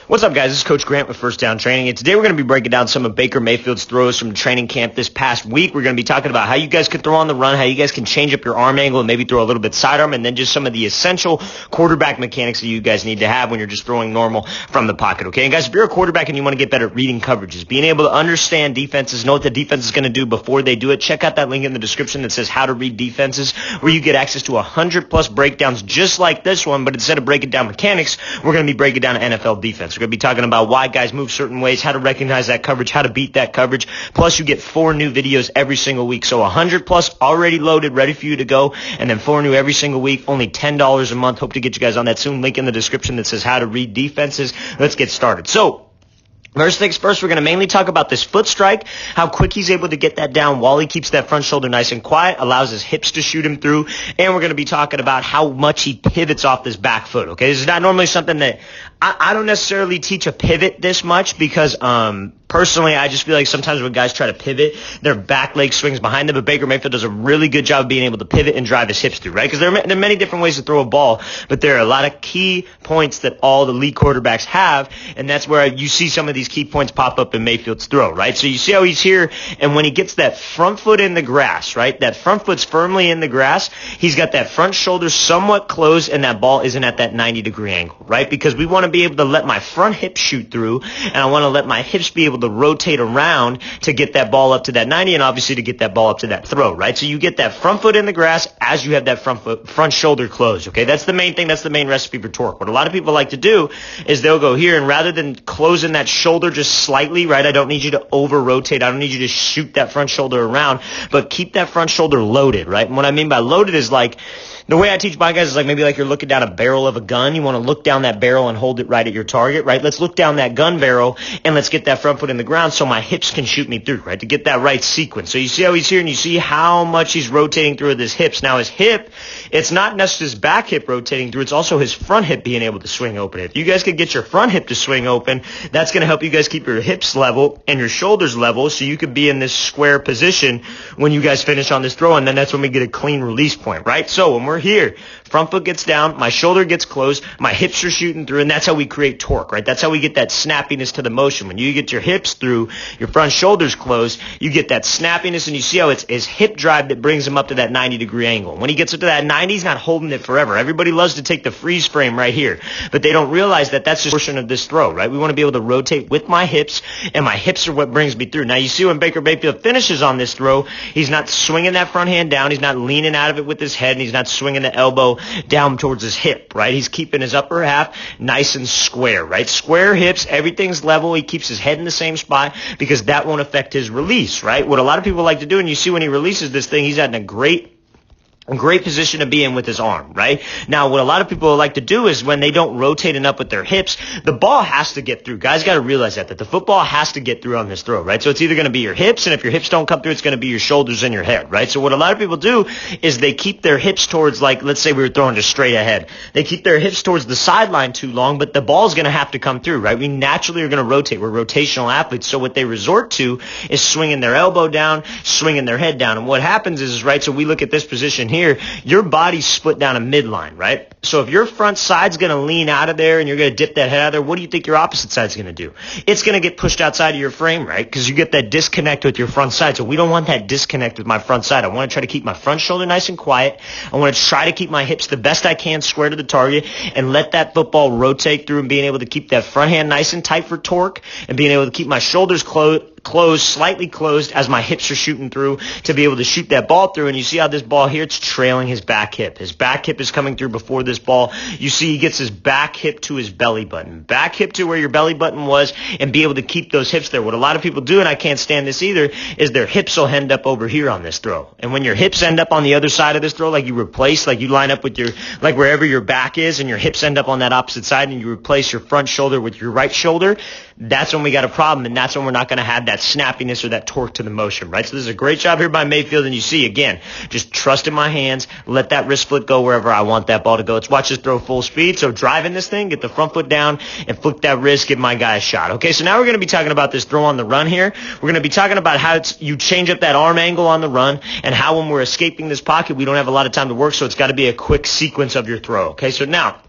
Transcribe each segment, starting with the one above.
What's up, guys? This is Coach Grant with First Down Training, and today we're going to be breaking down some of Baker Mayfield's throws from training camp this past week. We're going to be talking about how you guys can throw on the run, how you guys can change up your arm angle and maybe throw a little bit sidearm, and then just some of the essential quarterback mechanics that you guys need to have when you're just throwing normal from the pocket, okay? And guys, if you're a quarterback and you want to get better at reading coverages, being able to understand defenses, know what the defense is going to do before they do it, check out that link in the description that says how to read defenses, where you get access to 100+ breakdowns just like this one, but instead of breaking down mechanics, we're going to be breaking down NFL defense. We're going to be talking about why guys move certain ways, how to recognize that coverage, how to beat that coverage. Plus, you get 4 new videos every single week. So 100+ already loaded, ready for you to go, and then 4 new every single week, only $10 a month. Hope to get you guys on that soon. Link in the description that says how to read defenses. Let's get started. So, first things first, we're going to mainly talk about this foot strike, how quick he's able to get that down while he keeps that front shoulder nice and quiet, allows his hips to shoot him through, and we're going to be talking about how much he pivots off this back foot, okay? This is not normally something that I don't necessarily teach a pivot this much because personally, I just feel like sometimes when guys try to pivot, their back leg swings behind them, but Baker Mayfield does a really good job of being able to pivot and drive his hips through, right? Because there are many different ways to throw a ball, but there are a lot of key points that all the elite quarterbacks have, and that's where you see some of these key points pop up in Mayfield's throw, right? So you see how he's here, and when he gets that front foot in the grass, right, that front foot's firmly in the grass, he's got that front shoulder somewhat closed, and that ball isn't at that 90-degree angle, right? Because we want to be able to let my front hip shoot through, and I want to let my hips be able to rotate around to get that ball up to that 90 and obviously to get that ball up to that throw, right? So you get that front foot in the grass as you have that front shoulder closed, okay? That's the main thing. That's the main recipe for torque. What a lot of people like to do is they'll go here, and rather than closing that shoulder just slightly, right, I don't need you to over-rotate. I don't need you to shoot that front shoulder around, but keep that front shoulder loaded, right? And what I mean by loaded is like, the way I teach my guys is like maybe like you're looking down a barrel of a gun. You want to look down that barrel and hold it right at your target, right? Let's look down that gun barrel and let's get that front foot in the ground so my hips can shoot me through, right? To get that right sequence. So you see how he's here and you see how much he's rotating through with his hips. Now his hip, it's not necessarily his back hip rotating through, it's also his front hip being able to swing open. If you guys could get your front hip to swing open, that's going to help you guys keep your hips level and your shoulders level so you could be in this square position when you guys finish on this throw, and then that's when we get a clean release point, right? So when we're here, front foot gets down, my shoulder gets closed, my hips are shooting through, and that's how we create torque, right? That's how we get that snappiness to the motion. When you get your hips through, your front shoulders closed, you get that snappiness, and you see how it's his hip drive that brings him up to that 90-degree angle. When he gets up to that 90, he's not holding it forever. Everybody loves to take the freeze frame right here, but they don't realize that that's just a portion of this throw, right? We want to be able to rotate with my hips, and my hips are what brings me through. Now, you see when Baker Mayfield finishes on this throw, he's not swinging that front hand down, he's not leaning out of it with his head, and he's not swinging the elbow down towards his hip, right? He's keeping his upper half nice and square, right? Square hips, everything's level. He keeps his head in the same spot because that won't affect his release, right? What a lot of people like to do, and you see when he releases this thing, he's at a great position to be in with his arm, right? Now, what a lot of people like to do is when they don't rotate enough with their hips, the ball has to get through. Guys got to realize that the football has to get through on this throw, right? So it's either going to be your hips, and if your hips don't come through, it's going to be your shoulders and your head, right? So what a lot of people do is they keep their hips towards, like, let's say we were throwing just straight ahead. They keep their hips towards the sideline too long, but the ball's going to have to come through, right? We naturally are going to rotate. We're rotational athletes, so what they resort to is swinging their elbow down, swinging their head down. And what happens is, right, so we look at this position here, your body's split down a midline, right? So if your front side's going to lean out of there and you're going to dip that head out of there, what do you think your opposite side's going to do? It's going to get pushed outside of your frame, right? Because you get that disconnect with your front side. So we don't want that disconnect with my front side. I want to try to keep my front shoulder nice and quiet. I want to try to keep my hips the best I can square to the target and let that football rotate through and being able to keep that front hand nice and tight for torque and being able to keep my shoulders closed, slightly closed as my hips are shooting through to be able to shoot that ball through. And you see how this ball here, it's trailing his back hip. His back hip is coming through before this ball. You see he gets his back hip to his belly button. Back hip to where your belly button was and be able to keep those hips there. What a lot of people do, and I can't stand this either, is their hips will end up over here on this throw. And when your hips end up on the other side of this throw, like you replace, like you line up with your, like wherever your back is and your hips end up on that opposite side and you replace your front shoulder with your right shoulder, that's when we got a problem, and that's when we're not going to have that snappiness or that torque to the motion, right? So this is a great job here by Mayfield, and you see, again, just trust in my hands, let that wrist flick go wherever I want that ball to go. Let's watch this throw full speed. So driving this thing, get the front foot down, and flick that wrist, give my guy a shot. Okay, so now we're going to be talking about this throw on the run here. We're going to be talking about how you change up that arm angle on the run, and how when we're escaping this pocket, we don't have a lot of time to work, so it's got to be a quick sequence of your throw. Okay, so now,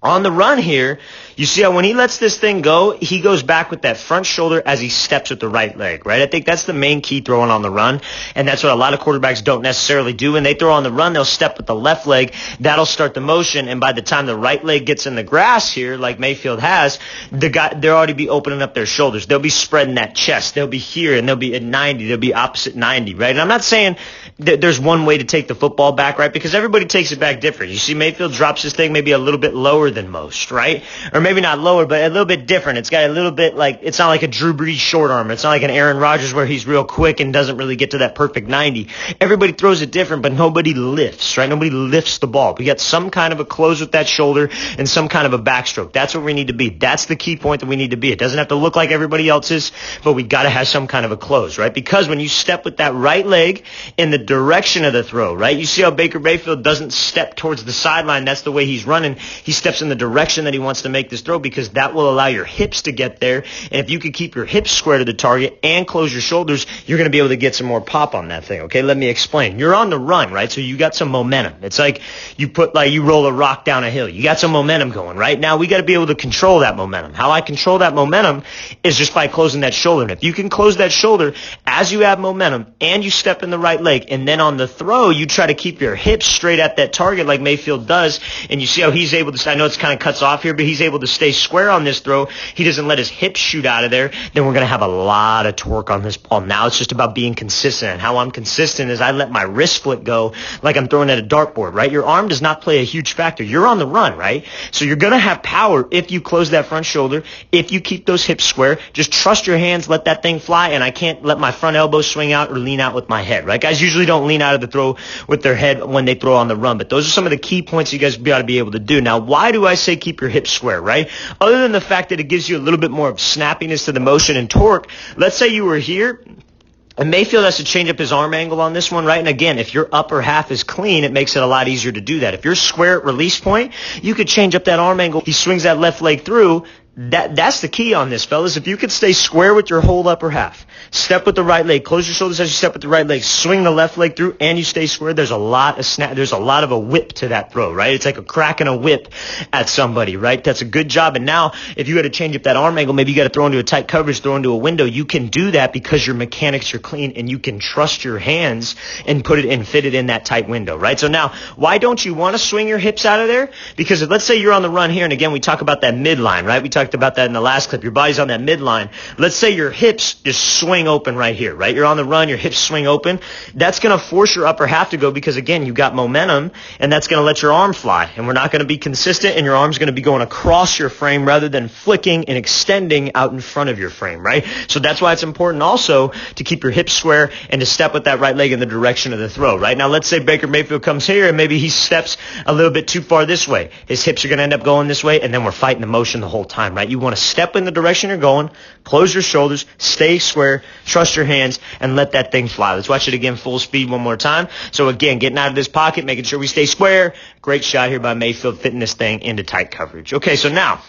On the run here, you see how when he lets this thing go, he goes back with that front shoulder as he steps with the right leg, right? I think that's the main key throwing on the run, and that's what a lot of quarterbacks don't necessarily do. When they throw on the run, they'll step with the left leg. That'll start the motion, and by the time the right leg gets in the grass here, like Mayfield has, they'll already be opening up their shoulders. They'll be spreading that chest. They'll be here, and they'll be at 90. They'll be opposite 90, right? And I'm not saying that there's one way to take the football back, right? Because everybody takes it back different. You see Mayfield drops his thing maybe a little bit lower than most, right? Or maybe not lower, but a little bit different. It's got a little bit like, it's not like a Drew Brees short arm. It's not like an Aaron Rodgers where he's real quick and doesn't really get to that perfect 90. Everybody throws it different, but nobody lifts, right? Nobody lifts the ball. We got some kind of a close with that shoulder and some kind of a backstroke. That's what we need to be. That's the key point that we need to be. It doesn't have to look like everybody else's, but we got to have some kind of a close, right? Because when you step with that right leg in the direction of the throw, right? You see how Baker Mayfield doesn't step towards the sideline. That's the way he's running. He steps in the direction that he wants to make this throw because that will allow your hips to get there. And if you can keep your hips square to the target and close your shoulders, you're going to be able to get some more pop on that thing, okay? Let me explain. You're on the run, right? So you got some momentum. It's like you roll a rock down a hill. You got some momentum going, right? Now we got to be able to control that momentum. How I control that momentum is just by closing that shoulder. And if you can close that shoulder as you have momentum and you step in the right leg, and then on the throw, you try to keep your hips straight at that target like Mayfield does, and you see how he's able to, I know it's kind of cuts off here, but he's able to stay square on this throw. He doesn't let his hips shoot out of there. Then we're going to have a lot of torque on this ball. Now it's just about being consistent. And how I'm consistent is I let my wrist flick go like I'm throwing at a dartboard, right? Your arm does not play a huge factor. You're on the run, right? So you're going to have power if you close that front shoulder, if you keep those hips square. Just trust your hands, let that thing fly, and I can't let my front elbow swing out or lean out with my head, right? Guys usually don't lean out of the throw with their head when they throw on the run, but those are some of the key points you guys got to be able to do. Now, why do I say keep your hips square, right? Other than the fact that it gives you a little bit more of snappiness to the motion and torque, let's say you were here, and Mayfield has to change up his arm angle on this one, right? And again, if your upper half is clean, it makes it a lot easier to do that. If you're square at release point, you could change up that arm angle. He swings that left leg through. That's the key on this, fellas. If you could stay square with your whole upper half, step with the right leg, close your shoulders as you step with the right leg, swing the left leg through, and you stay square, there's a lot of snap. There's a lot of a whip to that throw, right? It's like a crack and a whip at somebody, right? That's a good job. And now, if you had to change up that arm angle, maybe you got to throw into a tight coverage, throw into a window, you can do that because your mechanics are clean and you can trust your hands and put it and fit it in that tight window, right? So now, why don't you want to swing your hips out of there? Because let's say you're on the run here, and again, we talk about that midline, right? We talked about that in the last clip. Your body's on that midline. Let's say your hips just swing open right here, right? You're on the run, your hips swing open. That's going to force your upper half to go because, again, you got momentum, and that's going to let your arm fly. And we're not going to be consistent, and your arm's going to be going across your frame rather than flicking and extending out in front of your frame, right? So that's why it's important also to keep your hips square and to step with that right leg in the direction of the throw, right? Now, let's say Baker Mayfield comes here, and maybe he steps a little bit too far this way. His hips are going to end up going this way, and then we're fighting the motion the whole time, right? You want to step in the direction you're going, close your shoulders, stay square, trust your hands, and let that thing fly. Let's watch it again full speed one more time. So again, getting out of this pocket, making sure we stay square. Great shot here by Mayfield, fitting this thing into tight coverage. Okay, so now,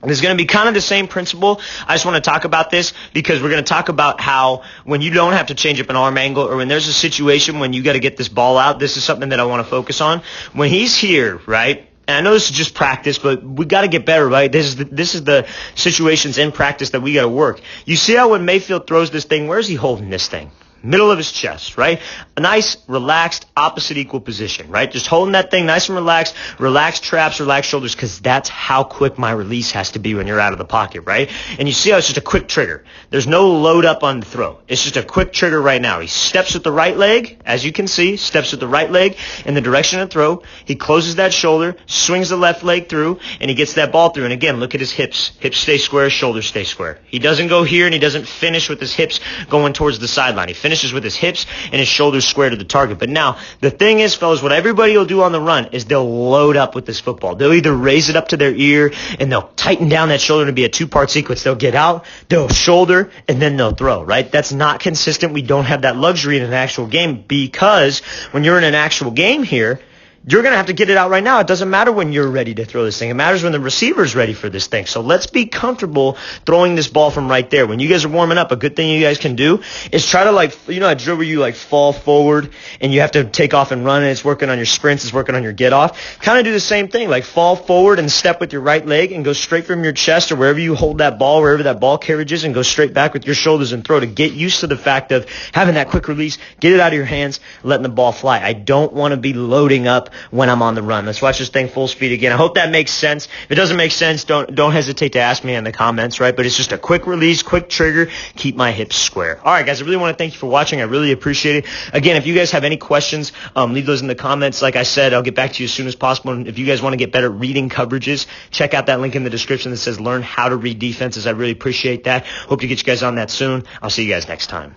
this is going to be kind of the same principle. I just want to talk about this because we're going to talk about how when you don't have to change up an arm angle or when there's a situation when you got to get this ball out, this is something that I want to focus on. When he's here, right? And I know this is just practice, but we got to get better, right? This is the situations in practice that we got to work. You see how when Mayfield throws this thing, where's he holding this thing? Middle of his chest, right? A nice, relaxed, opposite equal position, right? Just holding that thing nice and relaxed, relaxed traps, relaxed shoulders, because that's how quick my release has to be when you're out of the pocket, right? And you see how it's just a quick trigger. There's no load up on the throw. It's just a quick trigger right now. He steps with the right leg, as you can see, steps with the right leg in the direction of the throw. He closes that shoulder, swings the left leg through, and he gets that ball through. And again, look at his hips. Hips stay square, shoulders stay square. He doesn't go here, and he doesn't finish with his hips going towards the sideline. He finishes with his hips and his shoulders square to the target. But now, the thing is, fellas, what everybody will do on the run is they'll load up with this football. They'll either raise it up to their ear and they'll tighten down that shoulder to be a two-part sequence. They'll get out, they'll shoulder, and then they'll throw, right? That's not consistent. We don't have that luxury in an actual game because when you're in an actual game here, you're going to have to get it out right now. It doesn't matter when you're ready to throw this thing. It matters when the receiver's ready for this thing. So let's be comfortable throwing this ball from right there. When you guys are warming up, a good thing you guys can do is try to, like, you know, a drill where you like fall forward and you have to take off and run, and it's working on your sprints, it's working on your get off. Kind of do the same thing, like fall forward and step with your right leg and go straight from your chest or wherever you hold that ball, wherever that ball carriage is, and go straight back with your shoulders and throw to get used to the fact of having that quick release, get it out of your hands, letting the ball fly. I don't want to be loading up when I'm on the run. Let's watch this thing full speed again. I hope that makes sense. If it doesn't make sense, don't hesitate to ask me in the comments, right? But it's just a quick release, quick trigger, keep my hips square. All right, guys, I really want to thank you for watching. I really appreciate it. Again, if you guys have any questions, leave those in the comments. Like I said, I'll get back to you as soon as possible. And if you guys want to get better at reading coverages, check out that link in the description that says learn how to read defenses. I really appreciate that. Hope to get you guys on that soon. I'll see you guys next time.